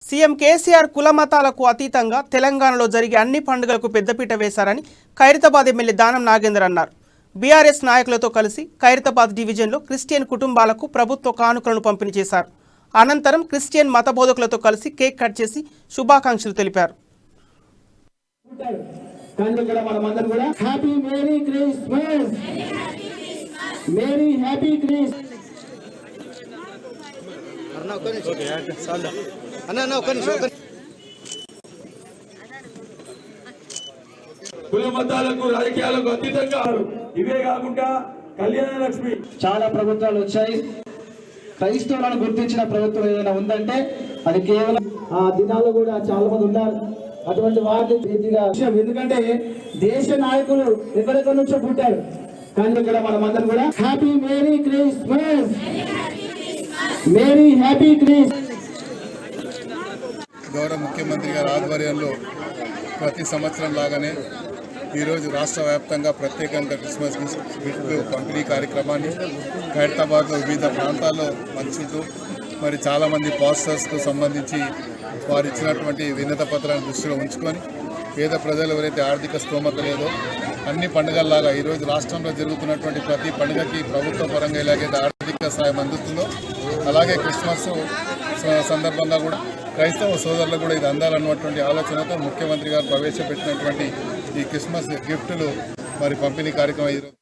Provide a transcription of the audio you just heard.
CM KCR కులమతాలకు అతీతంగా తెలంగాణలో జరిగే అన్ని పండుగలకు పెద్దపీట వేశారని ఖైరతాబాద్ ఎమ్మెల్యే దానం నాగేందర్ అన్నారు. బీఆర్ఎస్ నాయకులతో కలిసి ఖైరతాబాద్ డివిజన్లో క్రిస్టియన్ కుటుంబాలకు ప్రభుత్వ కానుకలను పంపిణీ చేశారు. అనంతరం క్రిస్టియన్ మత బోధకులతో కలిసి కేక్ కట్ చేసి శుభాకాంక్షలు తెలిపారు. కుల మతాలకు రాజకీయాలకు అతీతంగా ఇవే కాకుండా కళ్యాణ లక్ష్మి చాలా ప్రభుత్వాలు వచ్చాయి. క్రైస్తవులను గుర్తించిన ప్రభుత్వం ఏదైనా ఉందంటే అది కేవలం ఆ దినాలు కూడా చాలా మంది ఉన్నారు. అటువంటి వారిని రీతిగా ఎందుకంటే దేశ నాయకులు ఎక్కడెక్కడ నుంచో పుట్టారు. కానీ ఇక్కడ మనమందరం కూడా happy merry Christmas, merry happy Christmas. గౌరవ ముఖ్యమంత్రి గారి ఆధ్వర్యంలో ప్రతి సంవత్సరం లాగానే ఈరోజు రాష్ట్ర వ్యాప్తంగా ప్రత్యేకంగా క్రిస్మస్ గిఫ్ట్ పంపిణీ కార్యక్రమాన్ని ఖైరతాబాద్లో వివిధ ప్రాంతాల్లో పంచుతూ మరి చాలామంది పాస్టర్స్కు సంబంధించి వారు ఇచ్చినటువంటి వినత పత్రాన్ని దృష్టిలో ఉంచుకొని పేద ప్రజలు ఎవరైతే ఆర్థిక స్తోమత లేదో అన్ని పండుగల్లాగా ఈరోజు రాష్ట్రంలో జరుగుతున్నటువంటి ప్రతి పండుగకి ప్రభుత్వ పరంగా ఎలాగైతే ఆర్థిక సాయం అందుతుందో అలాగే క్రిస్మస్ సందర్భంగా కూడా క్రైస్తవ సోదరులకు కూడా ఇది అందాలన్నటువంటి ఆలోచనతో ముఖ్యమంత్రి గారు ప్రవేశపెట్టినటువంటి ఈ క్రిస్మస్ గిఫ్టులు మరి పంపిణీ కార్యక్రమం